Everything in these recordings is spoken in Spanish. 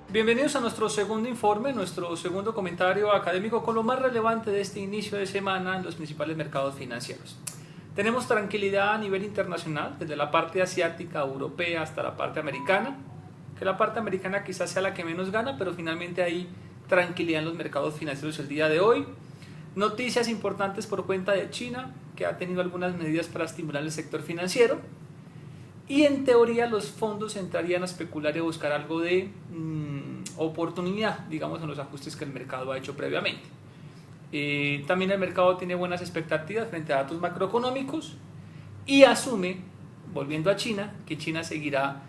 Bienvenidos a nuestro segundo informe, nuestro segundo comentario académico con lo más relevante de este inicio de semana en los principales mercados financieros. Tenemos tranquilidad a nivel internacional, desde la parte asiática, europea, hasta la parte americana, que la parte americana quizás sea la que menos gana, pero finalmente hay tranquilidad en los mercados financieros el día de hoy. Noticias importantes por cuenta de China, que ha tenido algunas medidas para estimular el sector financiero. Y en teoría los fondos entrarían a especular y a buscar algo de oportunidad, digamos, en los ajustes que el mercado ha hecho previamente. También el mercado tiene buenas expectativas frente a datos macroeconómicos y asume, volviendo a China, que China seguirá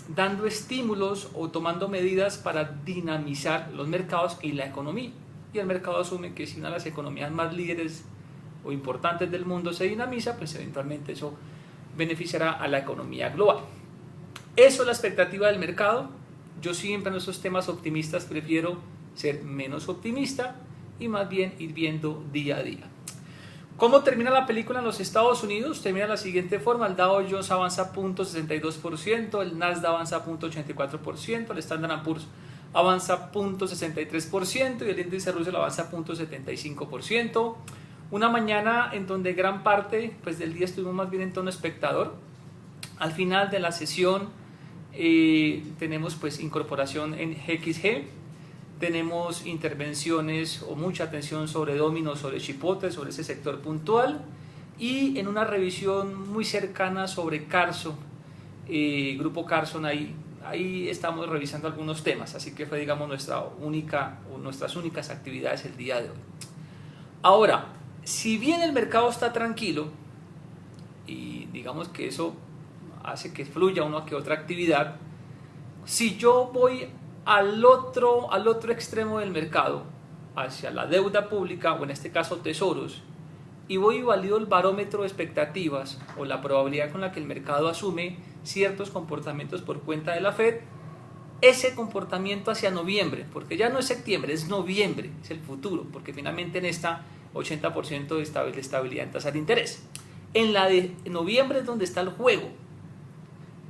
dando estímulos o tomando medidas para dinamizar los mercados y la economía. Y el mercado asume que si una de las economías más líderes o importantes del mundo se dinamiza, pues eventualmente eso beneficiará a la economía global. Eso es la expectativa del mercado. Yo siempre en esos temas optimistas prefiero ser menos optimista y más bien ir viendo día a día. ¿Cómo termina la película en los Estados Unidos? Termina de la siguiente forma: el Dow Jones avanza 0.62%, el Nasdaq avanza 0.84%, el Standard & Poor's avanza 0.63% y el índice Russell avanza 0.75%. Una mañana en donde gran parte del día estuvimos más bien en tono espectador. Al final de la sesión tenemos incorporación en XG, tenemos intervenciones o mucha atención sobre Domino, sobre Chipotle, sobre ese sector puntual, y en una revisión muy cercana sobre Carso, Grupo Carson. Ahí estamos revisando algunos temas, así que fue, digamos, nuestras únicas actividades el día de hoy. Ahora, si bien el mercado está tranquilo y digamos que eso hace que fluya una que otra actividad, si yo voy al otro extremo del mercado, hacia la deuda pública o en este caso tesoros, y voy y valido el barómetro de expectativas o la probabilidad con la que el mercado asume ciertos comportamientos por cuenta de la Fed, ese comportamiento hacia noviembre, porque ya no es septiembre, es noviembre, es el futuro, porque finalmente en esta 80% de estabilidad en tasas de interés. En la de noviembre es donde está el juego,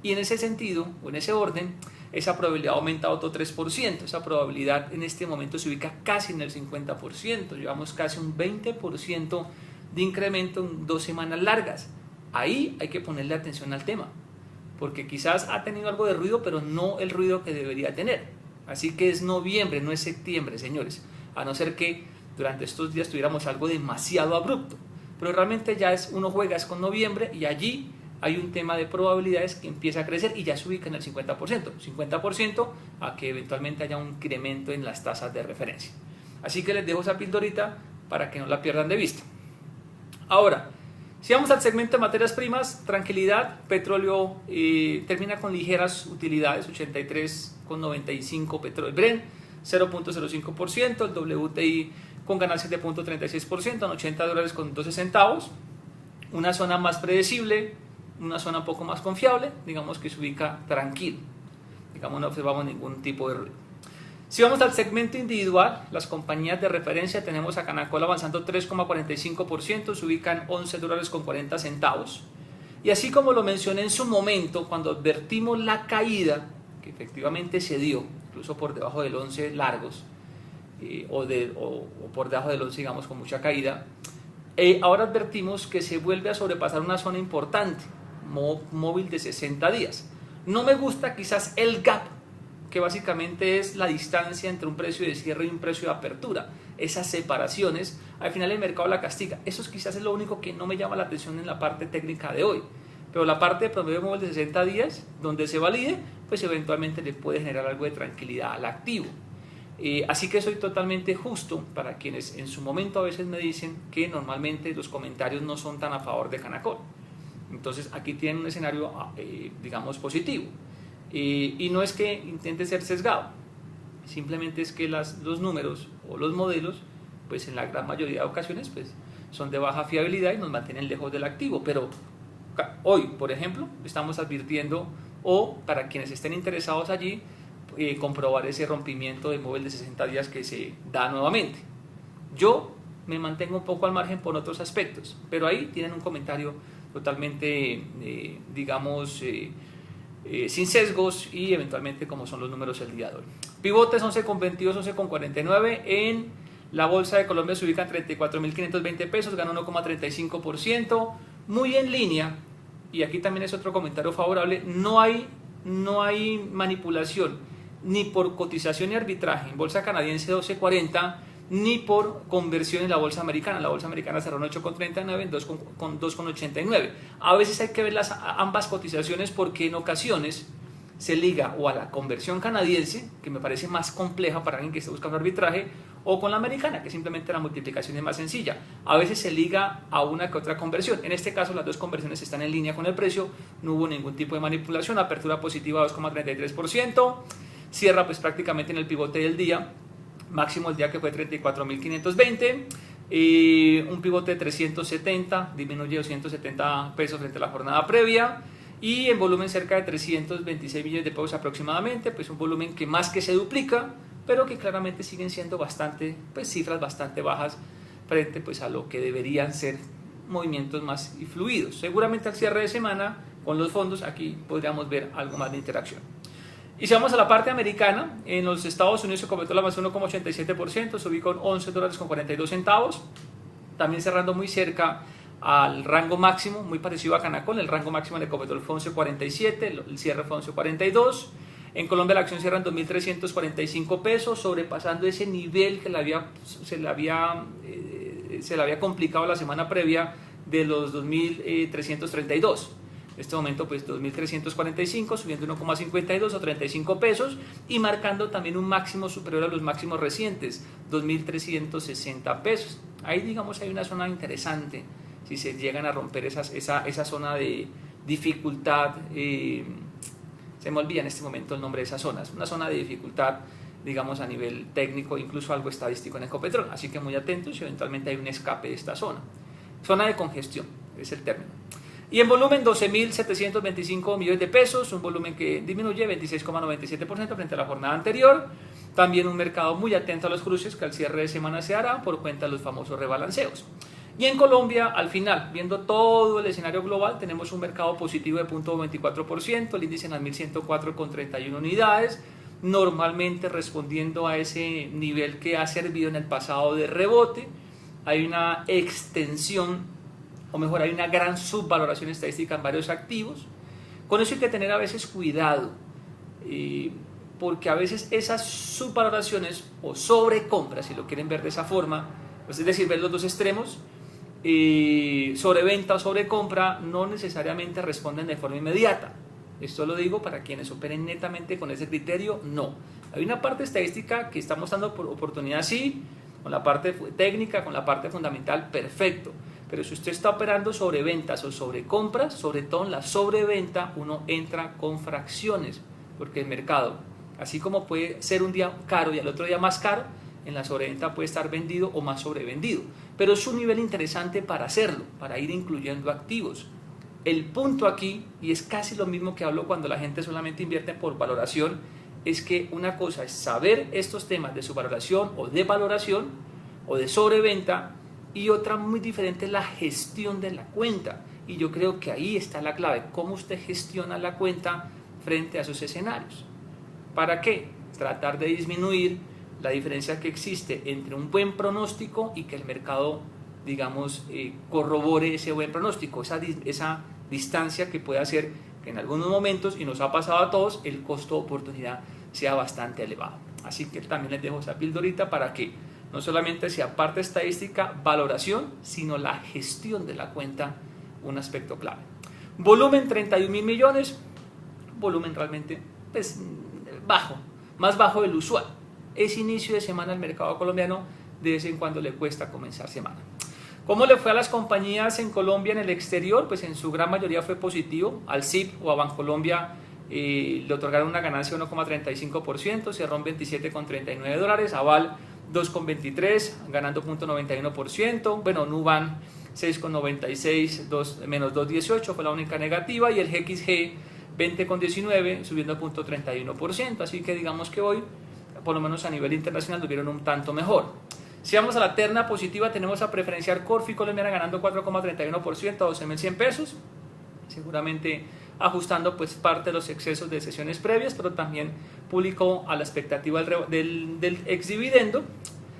y en ese sentido, o en ese orden, esa probabilidad aumenta otro 3%, esa probabilidad en este momento se ubica casi en el 50%, llevamos casi un 20% de incremento en 2 semanas largas. Ahí hay que ponerle atención al tema, porque quizás ha tenido algo de ruido, pero no el ruido que debería tener. Así que es noviembre, no es septiembre, señores, a no ser que durante estos días tuviéramos algo demasiado abrupto, pero realmente ya uno juega con noviembre y allí hay un tema de probabilidades que empieza a crecer y ya se ubica en el 50% a que eventualmente haya un incremento en las tasas de referencia. Así que les dejo esa pildorita para que no la pierdan de vista. Ahora, si vamos al segmento de materias primas, tranquilidad. Petróleo termina con ligeras utilidades, 83,95 petróleo Brent, 0.05%, el WTI con ganancias de 0.36%, en $80 con 12 centavos. Una zona más predecible, una zona un poco más confiable, digamos que se ubica tranquilo, digamos no observamos ningún tipo de ruido. Si vamos al segmento individual, las compañías de referencia, tenemos a Canacol avanzando 3,45%, se ubican $11 con 40 centavos. Y así como lo mencioné en su momento, cuando advertimos la caída, que efectivamente se dio, incluso por debajo del 11 largos, o por debajo del 11, digamos, con mucha caída, ahora advertimos que se vuelve a sobrepasar una zona importante, móvil de 60 días. No me gusta quizás el gap, que básicamente es la distancia entre un precio de cierre y un precio de apertura. Esas separaciones, al final el mercado la castiga. Eso quizás es lo único que no me llama la atención en la parte técnica de hoy. Pero la parte de promedio móvil de 60 días, donde se valide, pues eventualmente le puede generar algo de tranquilidad al activo. Así que soy totalmente justo para quienes en su momento a veces me dicen que normalmente los comentarios no son tan a favor de Canacol. Entonces aquí tienen un escenario digamos positivo, y no es que intente ser sesgado, simplemente es que los números o los modelos pues en la gran mayoría de ocasiones pues son de baja fiabilidad y nos mantienen lejos del activo. Pero hoy, por ejemplo, estamos advirtiendo, o para quienes estén interesados allí, comprobar ese rompimiento de móvil de 60 días que se da nuevamente. Yo me mantengo un poco al margen por otros aspectos, pero ahí tienen un comentario totalmente, digamos, sin sesgos y eventualmente como son los números el día de hoy. Pivotes 11,22, 11,49 en la Bolsa de Colombia se ubica en 34.520 pesos, gana 1,35%, muy en línea, y aquí también es otro comentario favorable, no hay manipulación ni por cotización y arbitraje en Bolsa Canadiense 12.40, ni por conversión en la Bolsa Americana. La Bolsa Americana cerró en 8,39, en 2,89. A veces hay que ver ambas cotizaciones porque en ocasiones se liga o a la conversión canadiense, que me parece más compleja para alguien que esté buscando arbitraje, o con la americana, que simplemente la multiplicación es más sencilla. A veces se liga a una que otra conversión. En este caso las dos conversiones están en línea con el precio, no hubo ningún tipo de manipulación, apertura positiva 2,33%, cierra pues prácticamente en el pivote del día, máximo el día que fue 34.520, un pivote de 370, disminuye 270 pesos frente a la jornada previa, y en volumen cerca de 326 millones de pesos aproximadamente, pues un volumen que más que se duplica, pero que claramente siguen siendo cifras bastante bajas frente pues a lo que deberían ser movimientos más fluidos. Seguramente al cierre de semana con los fondos aquí podríamos ver algo más de interacción. Y si vamos a la parte americana, en los Estados Unidos se completó la más 1,87%, se ubicó en $11.42, también cerrando muy cerca al rango máximo, muy parecido a Canacol. El rango máximo le completó fue 11.47, el cierre fue 11.42. En Colombia la acción cierra en 2.345 pesos, sobrepasando ese nivel que se le había complicado la semana previa de los 2.332. En este momento pues 2.345, subiendo 1,52 o 35 pesos y marcando también un máximo superior a los máximos recientes, 2.360 pesos. Ahí digamos hay una zona interesante, si se llegan a romper esa zona de dificultad, se me olvida en este momento el nombre de esa zona, es una zona de dificultad digamos a nivel técnico, incluso algo estadístico en Ecopetrol, así que muy atentos si eventualmente hay un escape de esta zona de congestión, es el término. Y en volumen 12.725 millones de pesos, un volumen que disminuye 26,97% frente a la jornada anterior. También un mercado muy atento a los cruces que al cierre de semana se hará por cuenta de los famosos rebalanceos. Y en Colombia, al final, viendo todo el escenario global, tenemos un mercado positivo de 0,24%, el índice en las 1.104,31 unidades, normalmente respondiendo a ese nivel que ha servido en el pasado de rebote. Hay una extensión, o mejor, hay una gran subvaloración estadística en varios activos. Con eso hay que tener a veces cuidado, porque a veces esas subvaloraciones o sobrecompras, si lo quieren ver de esa forma, pues es decir, ver los dos extremos, sobreventa o sobrecompra, no necesariamente responden de forma inmediata. Esto lo digo para quienes operen netamente con ese criterio, no. Hay una parte estadística que estamos dando por oportunidad, sí, con la parte técnica, con la parte fundamental, perfecto. Pero si usted está operando sobre ventas o sobre compras, sobre todo en la sobreventa, uno entra con fracciones, porque el mercado, así como puede ser un día caro y al otro día más caro, en la sobreventa puede estar vendido o más sobrevendido. Pero es un nivel interesante para hacerlo, para ir incluyendo activos. El punto aquí, y es casi lo mismo que hablo cuando la gente solamente invierte por valoración, es que una cosa es saber estos temas de subvaloración o de valoración o de sobreventa, y otra muy diferente es la gestión de la cuenta. Y yo creo que ahí está la clave, cómo usted gestiona la cuenta frente a esos escenarios. ¿Para qué? Tratar de disminuir la diferencia que existe entre un buen pronóstico y que el mercado, digamos, corrobore ese buen pronóstico, esa distancia que puede hacer que en algunos momentos, y nos ha pasado a todos, el costo de oportunidad sea bastante elevado. Así que también les dejo esa pildorita para que no solamente sea parte estadística, valoración, sino la gestión de la cuenta, un aspecto clave. Volumen 31.000 millones, volumen realmente pues, bajo, más bajo del usual. Es inicio de semana el mercado colombiano, de vez en cuando le cuesta comenzar semana. ¿Cómo le fue a las compañías en Colombia en el exterior? Pues en su gran mayoría fue positivo. Al CIP o a Bancolombia le otorgaron una ganancia de 1,35%, cerró en $27,39, Aval 2,23, ganando 0,91%, bueno, Nuban 6,96, menos 2,18 fue la única negativa, y el GXG 20,19 subiendo 0,31%, así que digamos que hoy, por lo menos a nivel internacional, tuvieron un tanto mejor. Si vamos a la terna positiva, tenemos a Preferencial Corfi colombiana ganando 4,31% a 12.100 pesos, seguramente ajustando pues parte de los excesos de sesiones previas, pero también publicó a la expectativa del exdividendo.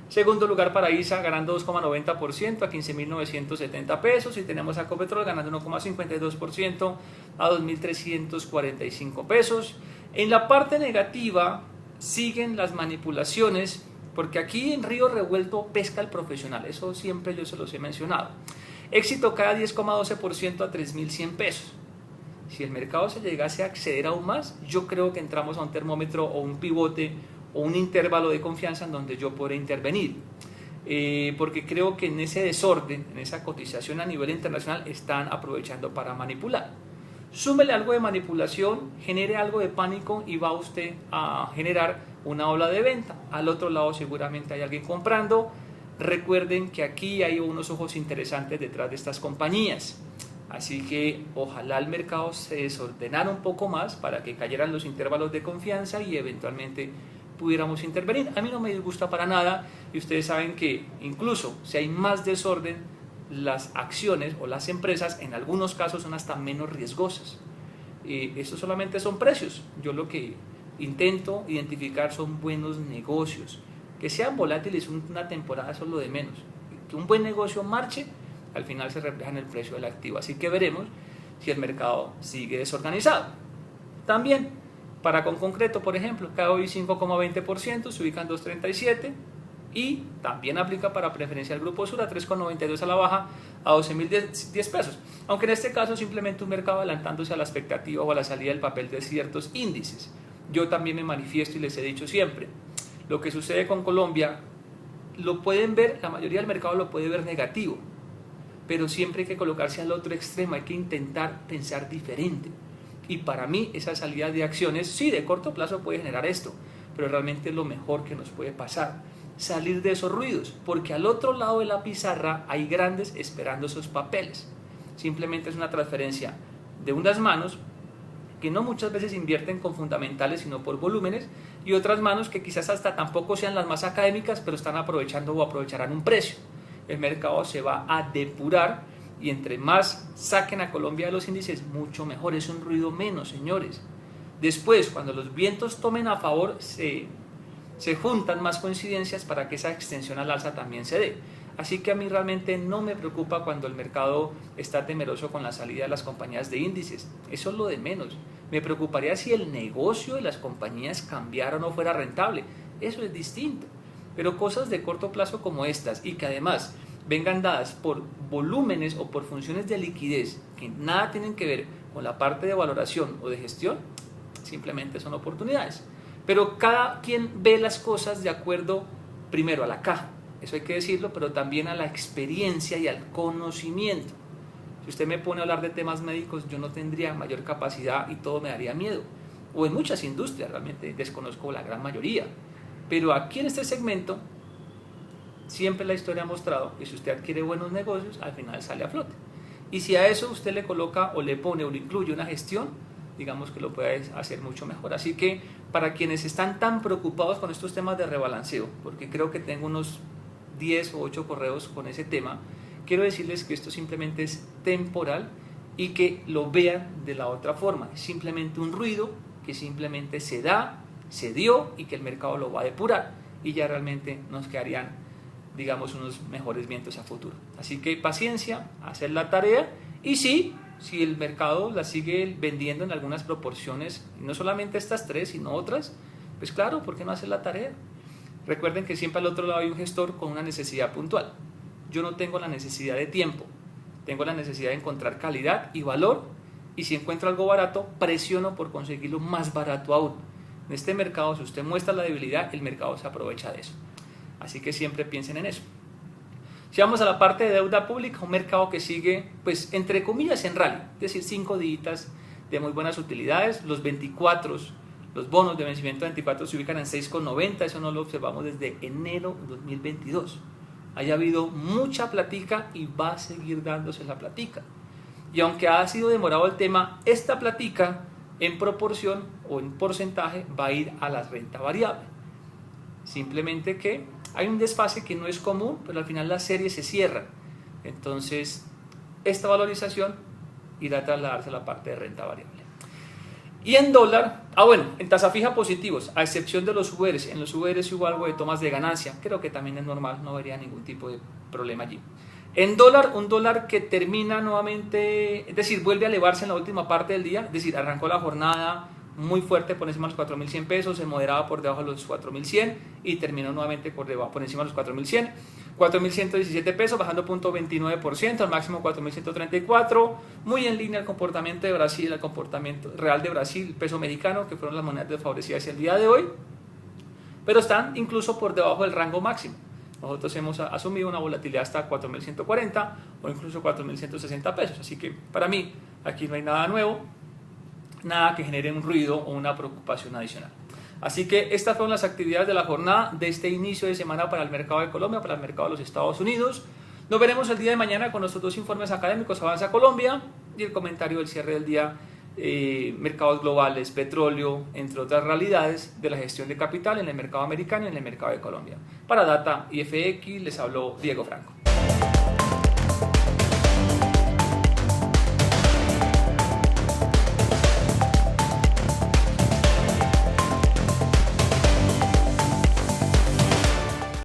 Segundo lugar para ISA ganando 2,90% a 15.970 pesos, y tenemos a Ecopetrol ganando 1,52% a 2.345 pesos. En la parte negativa siguen las manipulaciones, porque aquí en río revuelto pesca el profesional, eso siempre yo se los he mencionado. Éxito cae 10,12% a 3.100 pesos. Si el mercado se llegase a acceder aún más, yo creo que entramos a un termómetro o un pivote o un intervalo de confianza en donde yo podré intervenir, porque creo que en ese desorden, en esa cotización a nivel internacional, están aprovechando para manipular. Súmele algo de manipulación, genere algo de pánico y va usted a generar una ola de venta. Al otro lado seguramente hay alguien comprando. Recuerden que aquí hay unos ojos interesantes detrás de estas compañías. Así que ojalá el mercado se desordenara un poco más para que cayeran los intervalos de confianza y eventualmente pudiéramos intervenir. A mí no me disgusta para nada, y ustedes saben que incluso si hay más desorden, las acciones o las empresas en algunos casos son hasta menos riesgosas. Esto solamente son precios. Yo lo que intento identificar son buenos negocios. Que sean volátiles una temporada, eso es lo de menos. Que un buen negocio marche, al final se refleja en el precio del activo. Así que veremos si el mercado sigue desorganizado. También, para con concreto, por ejemplo, cada hoy 5,20%, se ubica en 2.37, y también aplica para preferencial Grupo Sur a 3,92 a la baja a 12.010 pesos. Aunque en este caso simplemente un mercado adelantándose a la expectativa o a la salida del papel de ciertos índices. Yo también me manifiesto y les he dicho siempre, lo que sucede con Colombia lo pueden ver, la mayoría del mercado lo puede ver negativo, pero siempre hay que colocarse al otro extremo, hay que intentar pensar diferente. Y para mí esa salida de acciones, sí, de corto plazo puede generar esto, pero realmente es lo mejor que nos puede pasar. Salir de esos ruidos, porque al otro lado de la pizarra hay grandes esperando esos papeles. Simplemente es una transferencia de unas manos que no muchas veces invierten con fundamentales sino por volúmenes, y otras manos que quizás hasta tampoco sean las más académicas, pero están aprovechando o aprovecharán un precio. El mercado se va a depurar, y entre más saquen a Colombia de los índices, mucho mejor. Es un ruido menos, señores. Después, cuando los vientos tomen a favor, se juntan más coincidencias para que esa extensión al alza también se dé. Así que a mí realmente no me preocupa cuando el mercado está temeroso con la salida de las compañías de índices. Eso es lo de menos. Me preocuparía si el negocio de las compañías cambiara o no fuera rentable. Eso es distinto. Pero cosas de corto plazo como estas, y que además vengan dadas por volúmenes o por funciones de liquidez que nada tienen que ver con la parte de valoración o de gestión, simplemente son oportunidades. Pero cada quien ve las cosas de acuerdo primero a la caja, eso hay que decirlo, pero también a la experiencia y al conocimiento. Si usted me pone a hablar de temas médicos, yo no tendría mayor capacidad y todo me daría miedo. O en muchas industrias, realmente desconozco la gran mayoría. Pero aquí en este segmento, siempre la historia ha mostrado que si usted adquiere buenos negocios, al final sale a flote. Y si a eso usted le coloca o le pone o le incluye una gestión, digamos que lo puede hacer mucho mejor. Así que para quienes están tan preocupados con estos temas de rebalanceo, porque creo que tengo unos 10 o 8 correos con ese tema, quiero decirles que esto simplemente es temporal y que lo vean de la otra forma. Es simplemente un ruido que simplemente se da, se dio, y que el mercado lo va a depurar, y ya realmente nos quedarían, digamos, unos mejores vientos a futuro. Así que paciencia, hacer la tarea, y sí, si el mercado la sigue vendiendo en algunas proporciones, y no solamente estas tres, sino otras, pues claro, ¿por qué no hacer la tarea? Recuerden que siempre al otro lado hay un gestor con una necesidad puntual. Yo no tengo la necesidad de tiempo, tengo la necesidad de encontrar calidad y valor, y si encuentro algo barato, presiono por conseguirlo más barato aún. En este mercado, si usted muestra la debilidad, el mercado se aprovecha de eso. Así que siempre piensen en eso. Si vamos a la parte de deuda pública, un mercado que sigue, pues, entre comillas, en rally, es decir, 5 días de muy buenas utilidades. Los 24, los bonos de vencimiento 24 se ubican en 6,90, eso no lo observamos desde enero de 2022. Haya habido mucha platica y va a seguir dándose la platica. Y aunque ha sido demorado el tema, esta platica en proporción o en porcentaje va a ir a la renta variable. Simplemente que hay un desfase que no es común, pero al final las series se cierran. Entonces, esta valorización irá a trasladarse a la parte de renta variable. Y en dólar, bueno, en tasa fija positivos, a excepción de los URs. En los URs hubo algo de tomas de ganancia, creo que también es normal, no vería ningún tipo de problema allí. En dólar, un dólar que termina nuevamente, es decir, vuelve a elevarse en la última parte del día, es decir, arrancó la jornada muy fuerte por encima de los 4.100 pesos, se moderaba por debajo de los 4.100 y terminó nuevamente por encima de los 4.100. 4.117 pesos, bajando 0.29%, al máximo 4.134, muy en línea el comportamiento de Brasil, el comportamiento real de Brasil, peso mexicano, que fueron las monedas desfavorecidas el día de hoy, pero están incluso por debajo del rango máximo. Nosotros hemos asumido una volatilidad hasta 4.140 o incluso 4.160 pesos, así que para mí aquí no hay nada nuevo, nada que genere un ruido o una preocupación adicional. Así que estas fueron las actividades de la jornada de este inicio de semana para el mercado de Colombia, para el mercado de los Estados Unidos. Nos veremos el día de mañana con nuestros dos informes académicos, Avanza Colombia y el comentario del cierre del día, mercados globales, petróleo, entre otras realidades de la gestión de capital en el mercado americano y en el mercado de Colombia. Para Data y FX les habló Diego Franco.